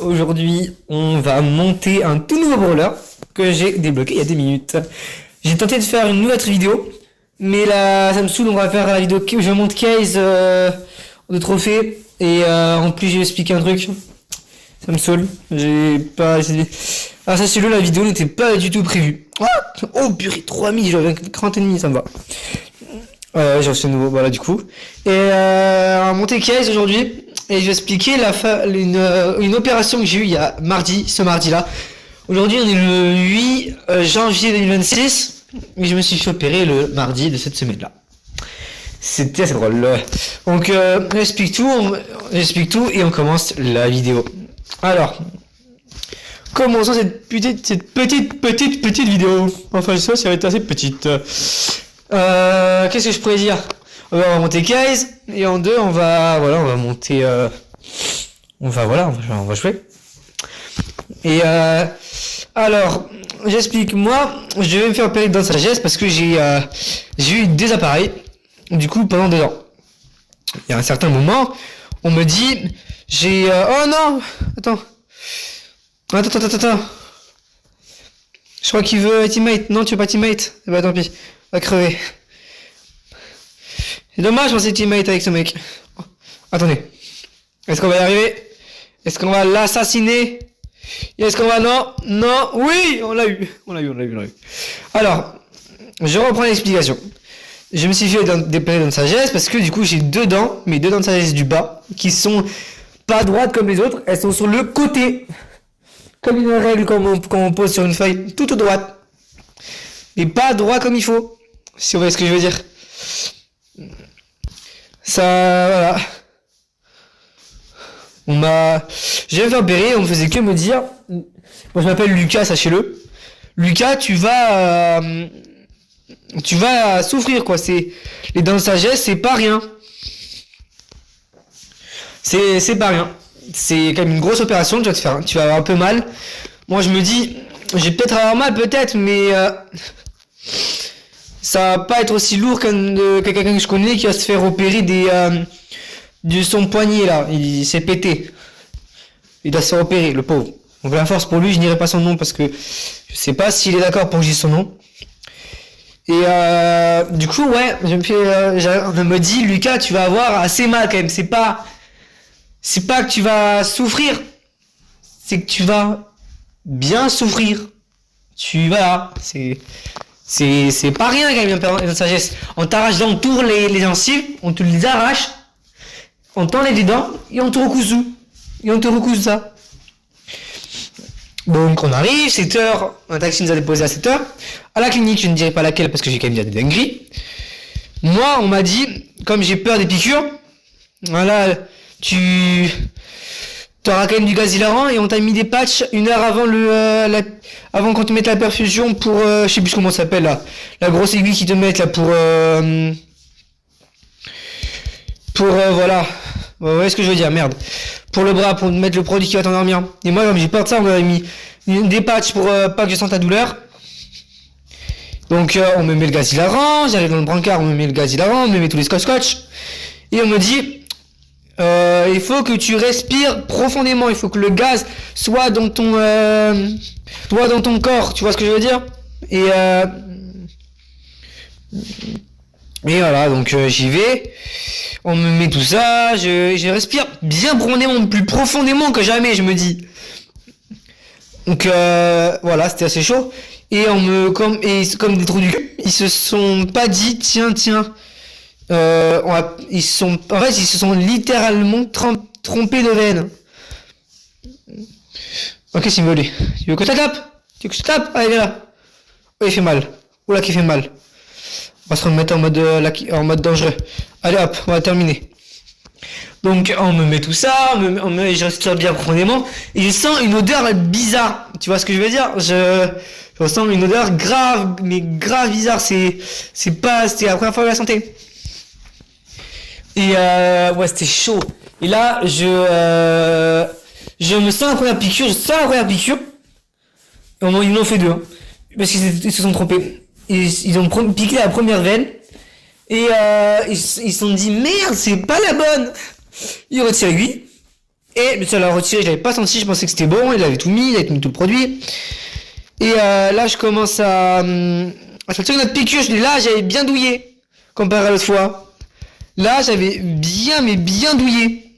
Aujourd'hui, on va monter un tout nouveau brawler que j'ai débloqué il y a 2 minutes. J'ai tenté de faire une nouvelle vidéo, mais là, ça me saoule. On va faire la vidéo où je monte case de trophées et en plus, j'ai expliqué un truc. Ça me saoule. J'ai pas. Ah, ça, c'est la vidéo n'était pas du tout prévue. Oh purée, 3000, j'avais un cran ennemi, ça me va. J'ai reçu de nouveau, voilà, du coup. Et on va monter case aujourd'hui. Et je vais expliquer une opération que j'ai eue il y a ce mardi-là. Aujourd'hui, on est le 8 janvier 2026. Et je me suis fait opérer le mardi de cette semaine-là. C'était assez drôle. Donc, j'explique tout et on commence la vidéo. Alors, commençons cette petite vidéo. Enfin, ça va être assez petite. Qu'est-ce que je pourrais dire? On va monter case et en deux on va monter on va jouer. Et alors j'explique, moi je vais me faire opérer dans sagesse parce que j'ai eu 2 appareils du coup pendant 2 ans. Il y a un certain moment on me dit oh non, attends, je crois qu'il veut teammate. Non, tu veux pas teammate? Bah tant pis, va crever. C'est dommage, on s'est teammate avec ce mec. Oh, attendez. Est-ce qu'on va y arriver? Est-ce qu'on va l'assassiner? Est-ce qu'on va... Non, oui, on l'a eu. Alors, je reprends l'explication. Je me suis fait déplacer dans de sagesse parce que du coup j'ai 2 dents, mes 2 dents de sagesse du bas, qui sont pas droites comme les autres, elles sont sur le côté. Comme une règle qu'on pose sur une feuille, toute droite. Mais pas droit comme il faut. Si vous voyez ce que je veux dire. Ça, voilà. Je vais me faire opérer, on me faisait que me dire. Moi je m'appelle Lucas, sachez-le. Lucas, tu vas souffrir, quoi. Les dents de sagesse, c'est pas rien. C'est pas rien. C'est quand même une grosse opération, tu vas avoir un peu mal. Moi je me dis, je vais peut-être avoir mal, mais ça va pas être aussi lourd que quelqu'un que je connais qui va se faire opérer de son poignet là. Il s'est pété. Il doit se faire opérer, le pauvre. On veut la force pour lui, je n'irai pas son nom parce que je sais pas s'il est d'accord pour que je dise son nom. Et du coup, ouais, on me dit, Lucas, tu vas avoir assez mal quand même. C'est pas que tu vas souffrir, c'est que tu vas bien souffrir. C'est pas rien quand même, la sagesse. On t'arrache dans tout les gencives, on te les arrache, on t'enlève les dents et on te recouse ça. Donc on arrive, 7h, un taxi nous a déposé à 7h. À la clinique, je ne dirai pas laquelle parce que j'ai quand même dit des dingueries. Moi, on m'a dit, comme j'ai peur des piqûres, voilà, tu auras quand même du gaz hilarant et on t'a mis des patchs 1 heure avant avant qu'on te mette la perfusion pour je sais plus comment ça s'appelle là, la grosse aiguille qui te mettent là pour voilà, vous voyez ce que je veux dire, merde, pour le bras, pour mettre le produit qui va t'endormir. Et moi comme j'ai peur de ça, on m'avait mis des patchs pour pas que je sente la douleur. Donc on me met le gaz hilarant, j'arrive dans le brancard, on me met le gaz hilarant, on me met tous les scotch et on me dit il faut que tu respires profondément, il faut que le gaz soit dans ton corps, tu vois ce que je veux dire? Et voilà, donc j'y vais, on me met tout ça, je respire bien profondément, plus profondément que jamais, je me dis. Donc voilà, c'était assez chaud. Et comme des trous du cul, ils se sont pas dit tiens. Ils se sont littéralement trompés de veine. Ok, qu'est-ce qu'il veut lui? Tu veux que je tape? Tu veux que je tape? Allez, viens là. Oh, il fait mal. Oula, qui fait mal. On va se remettre en mode dangereux. Allez hop, on va terminer. Donc on me met tout ça, je respire bien profondément et je sens une odeur bizarre. Tu vois ce que je veux dire? Je ressens une odeur grave bizarre. C'était la première fois que je la sentais. Et ouais, c'était chaud. Et là, je me sens la première piqûre. Et ils m'ont fait 2, hein, parce qu'ils se sont trompés. Ils ont piqué la première veine. Et ils se sont dit merde, c'est pas la bonne. Ils retirent l'aiguille. Et ça l'a retiré, je l'avais pas senti, je pensais que c'était bon, il avait tout mis, il avait mis tout le produit. Et là, je commence à sentir une autre piqûre. Là, j'avais bien douillé, comparé à l'autre fois. Là, j'avais bien, mais bien douillé.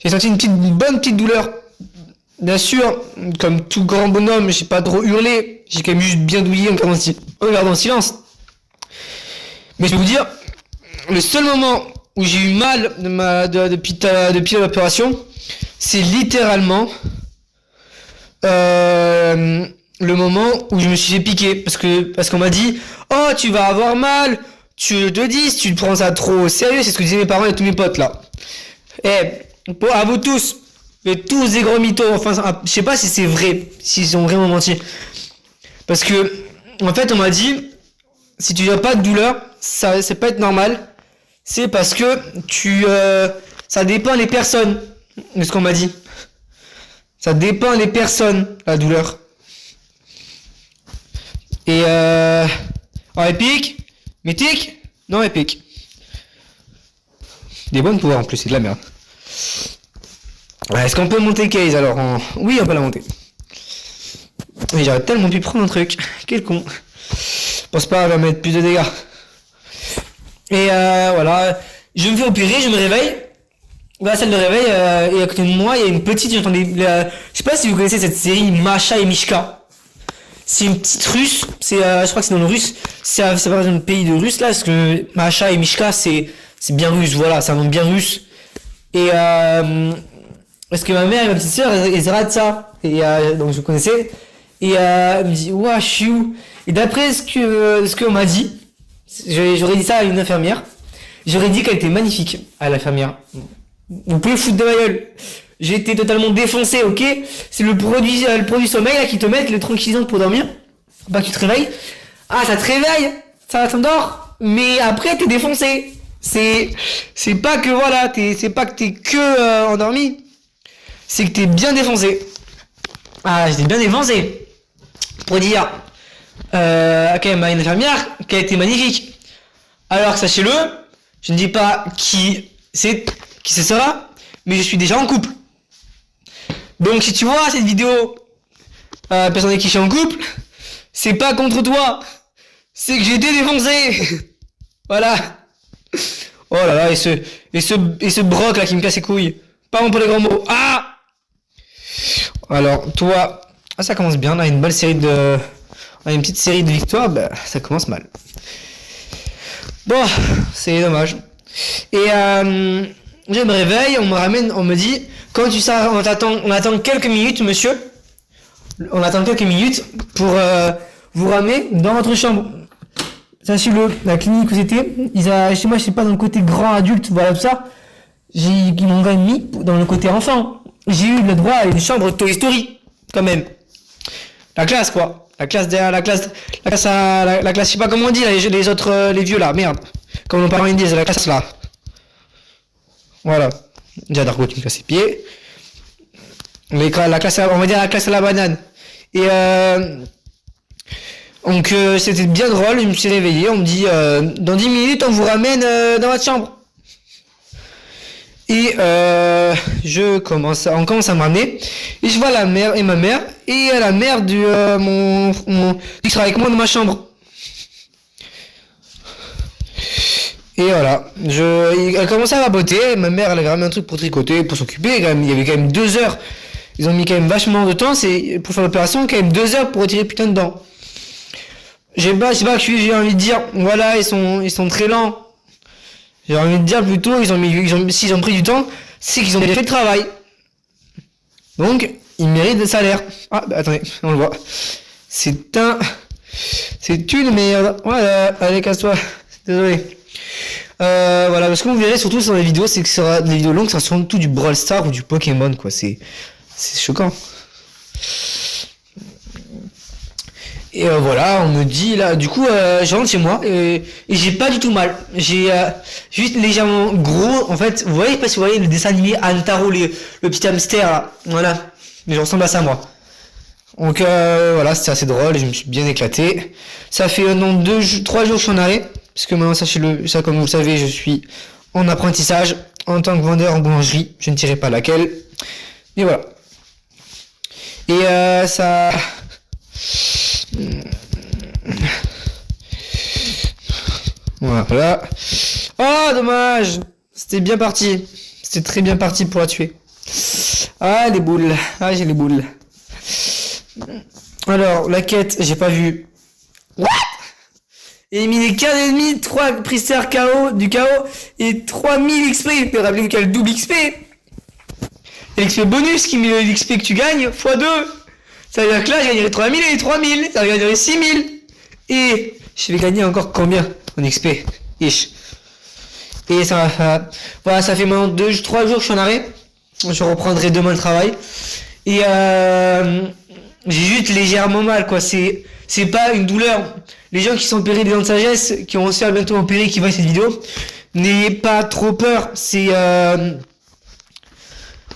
J'ai senti une bonne petite douleur. Bien sûr, comme tout grand bonhomme, j'ai pas trop hurlé. J'ai quand même juste bien douillé en gardant silence. Mais je vais vous dire, le seul moment où j'ai eu mal depuis l'opération, c'est littéralement le moment où je me suis fait piquer. Parce qu'on m'a dit, oh, tu vas avoir mal, tu te dis, tu prends ça trop au sérieux, c'est ce que disaient mes parents et tous mes potes là. À vous tous, mais tous des gros mythos, enfin, je sais pas si c'est vrai, s'ils ont vraiment menti. Parce que, en fait, on m'a dit, si tu n'as pas de douleur, ça, c'est pas être normal. C'est parce que ça dépend des personnes, de ce qu'on m'a dit. Ça dépend des personnes, la douleur. Et épique, mythique, non épique. Des bonnes pouvoirs en plus, c'est de la merde. Est-ce qu'on peut monter Case alors Oui, on peut la monter. Mais j'aurais tellement pu prendre un truc. Quel con. Je pense pas, elle va mettre plus de dégâts. Et voilà. Je me fais opérer, je me réveille. Dans la salle de réveil, et à côté de moi, il y a une petite, j'entendais, je sais pas si vous connaissez cette série Masha et Mishka. C'est une petite russe, je crois que c'est dans le russe, c'est pas dans le pays de russe là, parce que Masha et Mishka c'est bien russe, voilà, c'est un nom bien russe. Et parce que ma mère et ma petite sœur, elles regardent ça, et donc je connaissais, et elle me dit, ouah, je suis où? Et d'après ce qu'on m'a dit, j'aurais dit ça à une infirmière, j'aurais dit qu'elle était magnifique, à l'infirmière. Vous pouvez foutre de ma gueule. J'ai été totalement défoncé, ok? C'est le produit sommeil là qui te met le tranquillisant pour dormir. Faut pas que tu te réveilles. Ah, ça te réveille, ça t'endort, mais après t'es défoncé. C'est pas que voilà, c'est pas que t'es que endormi. C'est que t'es bien défoncé. Ah, j'étais bien défoncé. Pour dire quand même à une infirmière qu'elle était magnifique. Alors que sachez-le, je ne dis pas qui ce sera, mais je suis déjà en couple. Donc si tu vois cette vidéo, personne avec qui je suis en couple, c'est pas contre toi, c'est que j'ai été défoncé. Voilà. Oh là là, et ce broc là qui me casse les couilles. Pas bon pour les grands mots. Ah. Alors toi, ça commence bien. On a une petite série de victoires. Bah, ça commence mal. Bon, c'est dommage. Et je me réveille, on me dit, quand tu sais, on attend quelques minutes, monsieur. On attend quelques minutes pour vous ramener dans votre chambre. Sachez-le, la clinique où c'était, chez moi, je sais pas, dans le côté grand adulte, voilà tout ça. Ils m'ont quand même mis dans le côté enfant. J'ai eu le droit à une chambre Toy Story, quand même. La classe, quoi. La classe, je sais pas comment on dit, les autres, les vieux là, merde. Comme nos parents ils disent, la classe là. Voilà. Déjà Dargo qui me casse les pieds. La classe, on va dire la classe à la banane. Et donc c'était bien drôle, je me suis réveillé, on me dit dans 10 minutes on vous ramène dans votre chambre. Et on commence à me ramener. Et je vois la mère et ma mère et la mère qui sera avec moi dans ma chambre. Et voilà, elle commençait à vapoter, ma mère elle avait ramené un truc pour tricoter, pour s'occuper, il y avait quand même 2 heures. Ils ont mis quand même vachement de temps, pour faire l'opération, quand même 2 heures pour retirer putain de dents. J'ai envie de dire, voilà, ils sont très lents. J'ai envie de dire plutôt, s'ils ont pris du temps, c'est qu'ils ont bien fait le travail. Donc, ils méritent le salaire. Ah, bah attendez, on le voit. C'est une merde. Voilà, allez, casse-toi. Désolé. Voilà, parce que vous verrez surtout sur les vidéos, c'est que ce sera des vidéos longues, ça sera surtout du Brawl Stars ou du Pokémon, quoi. C'est choquant. Et voilà, on me dit là, du coup, je rentre chez moi et j'ai pas du tout mal. J'ai juste légèrement gros. En fait, vous voyez, je sais pas si vous voyez le dessin animé Antaro, le petit hamster là. Voilà, mais je ressemble à ça moi. Donc voilà, c'était assez drôle, je me suis bien éclaté. Ça fait 3 jours que je suis en arrêt, parce que maintenant, sachez-le, ça comme vous le savez, je suis en apprentissage. en tant que vendeur en boulangerie. Je ne dirai pas laquelle. Mais voilà. Et ça... Voilà. Oh, dommage. C'était bien parti. C'était très bien parti pour la tuer. Ah, les boules. Ah, j'ai les boules. Alors, la quête, j'ai pas vu. What? Éliminer 15,5, 3 Priester KO, du KO et 3000 XP. Mais rappelez-vous qu'il y a le double XP. Et l'XP bonus qui met l'XP que tu gagnes x2. Ça veut dire que là, je gagnerai 3000 et 3000. Ça veut dire 6000. Et je vais gagner encore combien en XP? Ish. Et ça va faire... Voilà, ça fait maintenant 3 jours que je suis en arrêt. Je reprendrai demain le travail. Et j'ai juste légèrement mal, quoi. C'est pas une douleur. Les gens qui sont opérés des dents de sagesse, qui vont se faire bientôt opérer, qui voient cette vidéo, n'ayez pas trop peur. C'est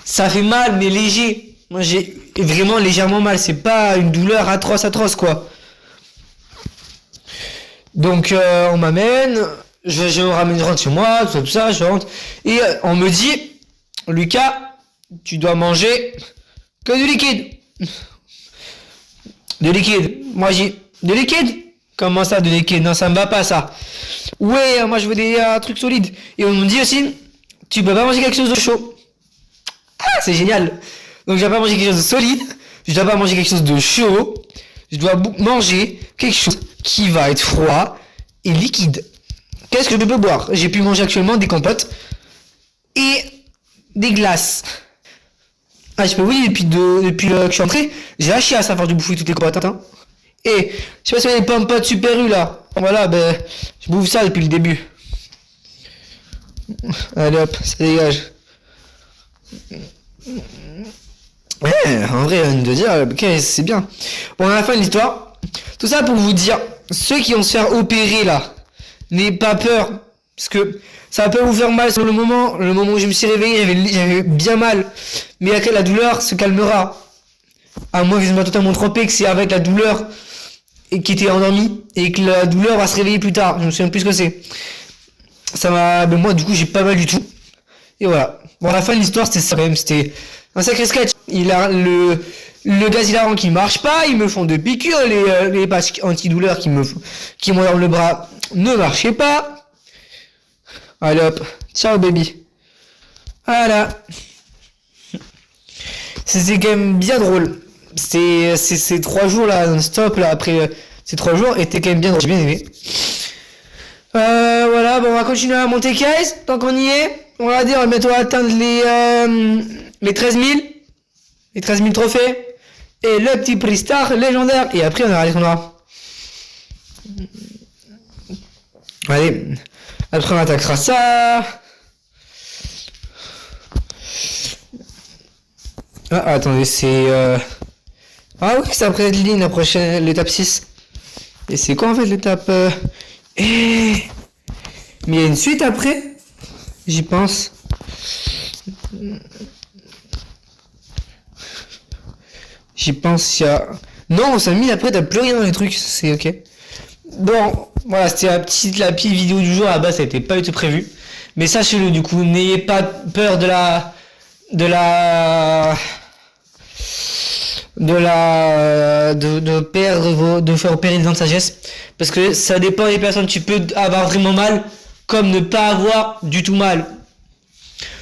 ça fait mal, mais léger. Moi, j'ai vraiment légèrement mal. C'est pas une douleur atroce, quoi. Donc, on m'amène. Je rentre chez moi, tout ça, je rentre. Et on me dit, Lucas, tu dois manger que du liquide. De liquide. Moi, j'ai de liquide. Comment ça, de liquide? Non, ça me va pas, ça. Ouais, moi, je veux des trucs solides. Et on me dit aussi, tu peux pas manger quelque chose de chaud. Ah, c'est génial. Donc, je dois pas manger quelque chose de solide. Je dois pas manger quelque chose de chaud. Je dois manger quelque chose qui va être froid et liquide. Qu'est-ce que je peux boire? J'ai pu manger actuellement des compotes et des glaces. Ah, je peux vous dire, depuis que je suis entré, j'ai lâché à savoir du bouffer toutes les compotes, hein. Et je sais pas si vous avez des pommes potes Super U là. Voilà, ben, je bouffe ça depuis le début. Allez hop, ça dégage. Ouais, en vrai, de dire, ok, c'est bien. Bon, à la fin de l'histoire, tout ça pour vous dire, ceux qui vont se faire opérer là, n'ayez pas peur, parce que ça peut vous faire mal sur le moment où je me suis réveillé, j'avais bien mal, mais après la douleur se calmera. À moins que je ne sois totalement trompé, que c'est avec la douleur et qui était endormi, et que la douleur va se réveiller plus tard, je me souviens plus ce que c'est. Ça m'a, ben moi du coup j'ai pas mal du tout. Et voilà. Bon, à la fin de l'histoire, c'était ça quand même, c'était un sacré sketch. Il a le gaz hilarant qui marche pas, ils me font de piqûres, les patchs antidouleurs qui m'endorment le bras ne marchaient pas. Allez hop, ciao baby. Voilà. C'était quand même bien drôle. Ces 3 jours là, non-stop là, après ces 3 jours, étaient quand même bien drôle. J'ai bien aimé. Voilà, bon, on va continuer à monter case, tant qu'on y est. On va dire, on va bientôt atteindre les 13 000. Les 13 000 trophées. Et le petit prix star légendaire. Et après, on verra les aura. Allez. Après, on attaquera ça. Ah, attendez, c'est... Ah oui, c'est après cette ligne, la prochaine, l'étape 6. Et c'est quoi en fait l'étape... Mais il y a une suite après. J'y pense. J'y pense, il y a... Non, ça mis après, t'as plus rien dans les trucs, c'est ok. Bon, voilà, c'était la petite vidéo du jour, à la base, ça n'était pas du tout prévu. Mais sachez-le, du coup, n'ayez pas peur de perdre de faire opérer les dents de sagesse, parce que ça dépend des personnes. Tu peux avoir vraiment mal comme ne pas avoir du tout mal.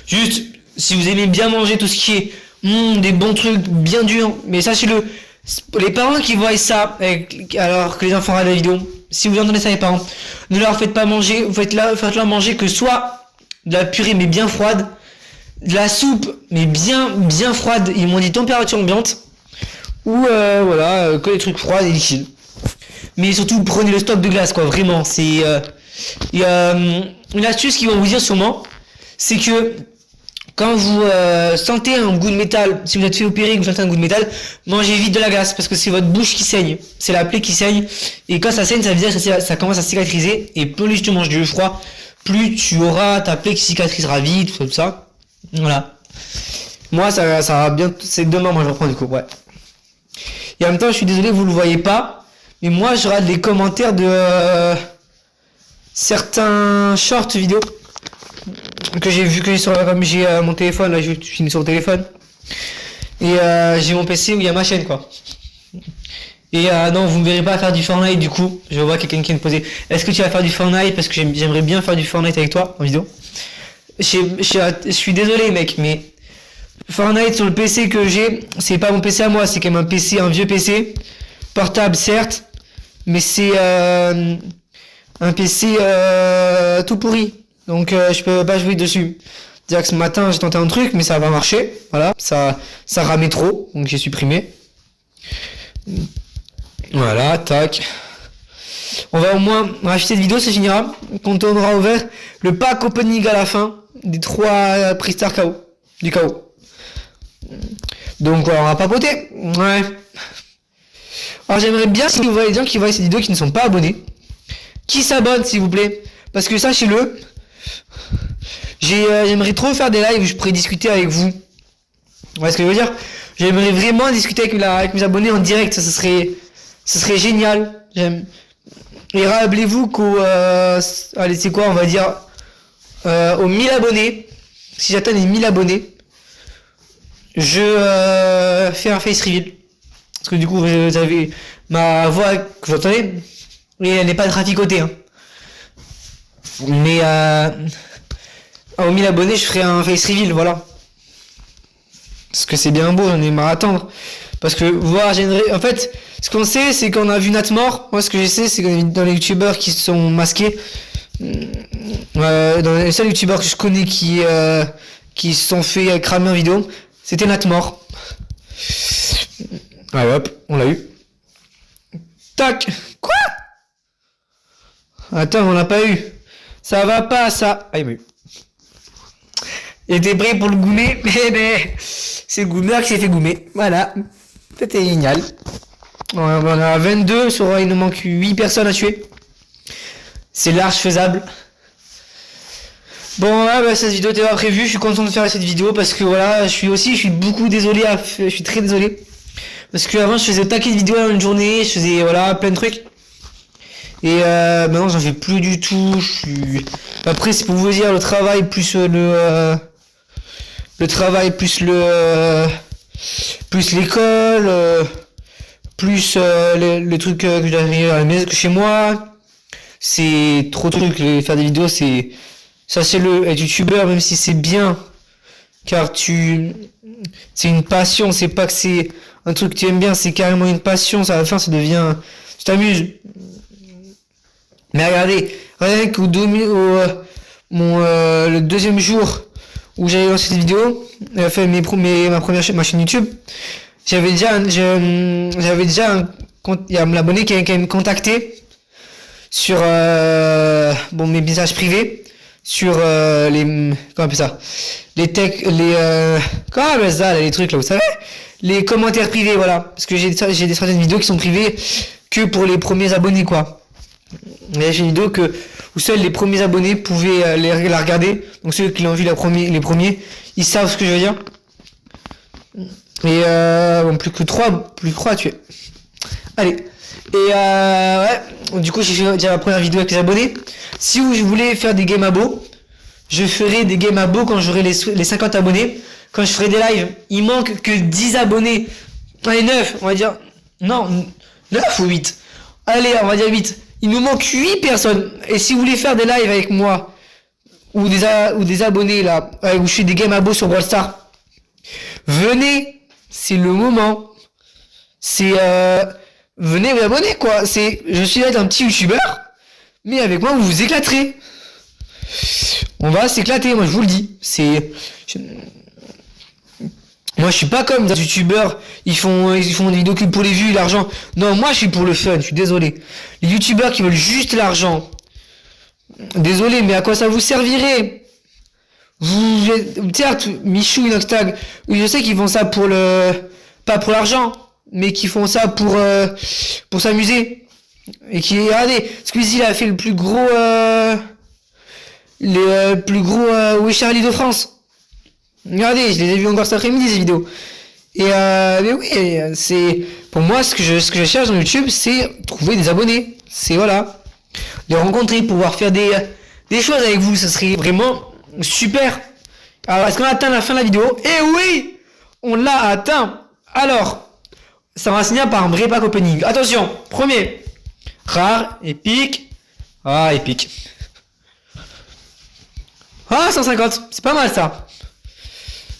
Juste si vous aimez bien manger tout ce qui est des bons trucs bien durs, mais sachez-le, les parents qui voient ça alors que les enfants regardent la vidéo, si vous entendez ça les parents, ne leur faites pas manger, faites-leur manger que soit de la purée mais bien froide, de la soupe mais bien froide, ils m'ont dit température ambiante, ou voilà, que des trucs froids et liquides. Mais surtout prenez le stock de glace, quoi, vraiment. C'est il y a une astuce qu'ils vont vous dire sûrement, c'est que quand vous sentez un goût de métal, si vous êtes fait opérer et que vous sentez un goût de métal, mangez vite de la glace, parce que c'est votre bouche qui saigne, c'est la plaie qui saigne, et quand ça saigne, ça veut dire que ça commence à cicatriser, et plus tu manges du froid, plus tu auras ta plaie qui cicatrisera vite, tout ça. Voilà. Moi, ça va bien, c'est demain, moi je reprends du coup, ouais. Et en même temps, je suis désolé, vous le voyez pas, mais moi je rate les commentaires de certains shorts vidéo. que j'ai vu que sur comme j'ai mon téléphone, là je finis sur le téléphone. Et j'ai mon PC où il y a ma chaîne quoi. Et non, vous me verrez pas faire du Fortnite du coup. Je vois quelqu'un qui me posait. Est-ce que tu vas faire du Fortnite parce que j'aimerais bien faire du Fortnite avec toi en vidéo. Je suis désolé mec, mais Fortnite sur le PC que j'ai, c'est pas mon PC à moi, c'est quand même un PC, un vieux PC, portable certes, mais c'est un PC tout pourri. Donc je peux pas jouer dessus. C'est-à-dire que ce matin j'ai tenté un truc, mais ça va marcher. Voilà, ça ramait trop, donc j'ai supprimé. Voilà, tac. On va au moins racheter cette vidéo, ça finira. Quand on aura ouvert le pack opening à la fin des 3 Pristar KO. Du KO. Donc voilà, on va papoter. Ouais. Alors j'aimerais bien si vous voyez des gens qui voient ces vidéos qui ne sont pas abonnés, qui s'abonnent s'il vous plaît. Parce que sachez-le, j'aimerais trop faire des lives où je pourrais discuter avec vous. Vous voyez ce que je veux dire? J'aimerais vraiment discuter avec mes abonnés en direct, ça serait génial. Et rappelez-vous qu'au allez c'est quoi on va dire aux 1000 abonnés, si j'atteins les 1000 abonnés, je fais un face reveal. Parce que du coup vous avez ma voix que vous entendez, et elle n'est pas traficotée hein. Mais aux 1000 abonnés je ferai un face reveal, voilà. Parce que c'est bien beau, j'en ai marre à attendre. Parce que voir en fait, ce qu'on sait, c'est qu'on a vu Natmore. Moi, ce que je sais, c'est qu'on a vu dans les youtubeurs qui se sont masqués. Dans les seuls youtubeurs que je connais qui se sont fait cramer en vidéo, c'était Natmore. Allez hop, on l'a eu. Tac. Quoi? Attends, on l'a pas eu. Ça va pas, ça. Ah, il m'a eu. Il était prêt pour le goumer, mais c'est le goumeur qui s'est fait goumer. Voilà. C'était génial. On est à 22, il nous manque 8 personnes à tuer. C'est large faisable. Bon, là, bah, cette vidéo n'était pas prévue. Je suis content de faire cette vidéo parce que voilà, je suis beaucoup désolé. Je suis très désolé. Parce que avant, je faisais taquet de vidéos dans une journée. Je faisais voilà, plein de trucs. Et maintenant, j'en fais plus du tout. Après, c'est pour vous dire le travail plus le travail plus plus l'école, plus les trucs que je dois faire à la maison, chez moi. C'est trop de trucs. Faire des vidéos, c'est être youtubeur, même si c'est bien, car c'est une passion. C'est pas que c'est un truc que tu aimes bien, c'est carrément une passion. À la fin, ça devient, tu t'amuses. Mais regardez, rien qu'au le deuxième jour où j'avais lancé cette vidéo, fait ma première ma chaîne YouTube, j'avais déjà il y a l'abonné qui avait me contacté sur mes messages privés sur comment on appelle ça, comment on appelle ça, les trucs là, vous savez, les commentaires privés, voilà, parce que j'ai des certaines vidéos qui sont privées que pour les premiers abonnés quoi. J'ai une vidéo où seuls les premiers abonnés pouvaient la regarder. Donc ceux qui l'ont vu les premiers, ils savent ce que je veux dire. Et plus que 3 à tuer. Allez. Et ouais. Du coup j'ai fait déjà la première vidéo avec les abonnés. Si je voulais faire des game abos, je ferai des game abos quand j'aurai les 50 abonnés. Quand je ferai des lives, il manque que 10 abonnés. Allez 9, on va dire. Non, 9 ou 8. Allez, on va dire 8. Il nous manque 8 personnes. Et si vous voulez faire des lives avec moi, ou des abonnés là, où je fais des game abos sur Brawl Stars, venez, c'est le moment. Venez vous abonner quoi. Je suis là un petit youtubeur, mais avec moi vous vous éclaterez. On va s'éclater, moi je vous le dis. Moi je suis pas comme les youtubeurs, ils font des vidéos que pour les vues et l'argent. Non, moi je suis pour le fun, je suis désolé. Les youtubeurs qui veulent juste l'argent, désolé, mais à quoi ça vous servirait? Certes, Michou, Inoxtag, oui je sais qu'ils font ça pas pour l'argent, mais qu'ils font ça pour s'amuser. Et regardez, Squeezie il a fait le plus gros Oui Charlie de France. Regardez, je les ai vus encore cet après-midi ces vidéos. Et mais oui, pour moi ce que je cherche dans YouTube, c'est trouver des abonnés. C'est voilà, les rencontrer, pouvoir faire des choses avec vous. Ça serait vraiment Super. Alors, est-ce qu'on a atteint la fin de la vidéo? Eh oui, on l'a atteint. Alors, ça va signer par un vrai pack opening. Attention, premier, rare, épique. Ah, épique. Ah, 150, c'est pas mal ça.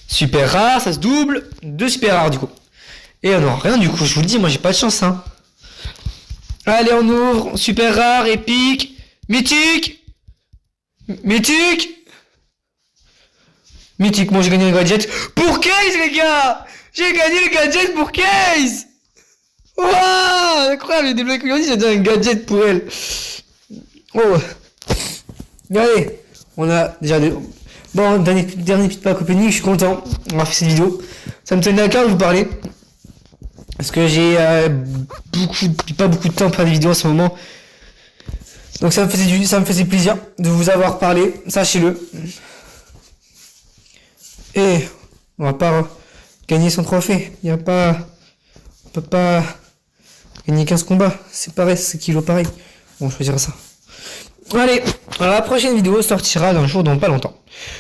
Super rare, ça se double. 2 super rares du coup. Et non, rien du coup, je vous le dis, moi j'ai pas de chance. Hein. Allez, on ouvre. Super rare, épique. Mythique. Mythique. Mythique, moi j'ai gagné un gadget. Pour Case, les gars. J'ai gagné le gadget pour Case. Waouh, incroyable, j'ai débloqué aujourd'hui, j'ai déjà un gadget pour elle. Oh. Allez, on a déjà des... Bon, dernier petit pack opening, je suis content d'avoir fait cette vidéo. Ça me tenait à cœur de vous parler. Parce que j'ai pas beaucoup de temps pour faire des vidéos en ce moment. Donc ça me faisait plaisir de vous avoir parlé, sachez-le. Et on va pas gagner son trophée. On peut pas gagner 15 combats. C'est pareil, c'est kilo pareil. Bon, je choisirai ça. Allez, la prochaine vidéo sortira d'un jour dans pas longtemps.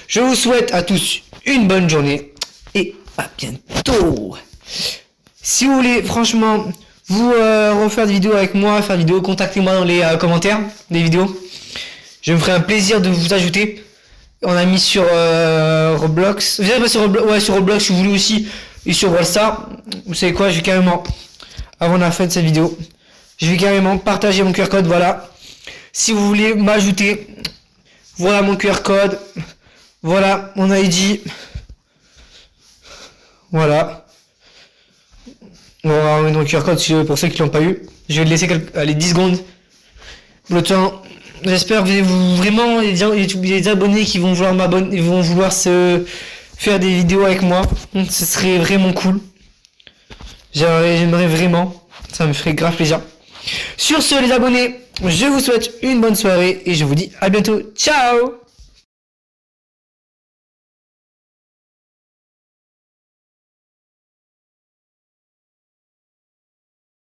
Je vous souhaite à tous une bonne journée et à bientôt. Si vous voulez franchement vous refaire des vidéos avec moi, faire des vidéos, contactez-moi dans les commentaires des vidéos. Je me ferai un plaisir de vous ajouter. On a mis sur Roblox. Vous avez sur Roblox, ouais, sur Roblox si vous voulez aussi. Et sur Wallstar. Vous savez quoi, je vais carrément, avant la fin de cette vidéo, je vais carrément partager mon QR code, voilà. Si vous voulez m'ajouter, voilà mon QR code. Voilà mon ID. Voilà. On va mettre mon QR code pour ceux qui l'ont pas eu. Je vais le laisser allez, 10 secondes. Le temps. J'espère que vous vraiment les abonnés qui vont vouloir m'abonner, vont vouloir se faire des vidéos avec moi. Ce serait vraiment cool. J'aimerais vraiment. Ça me ferait grave plaisir. Sur ce, les abonnés, je vous souhaite une bonne soirée et je vous dis à bientôt. Ciao!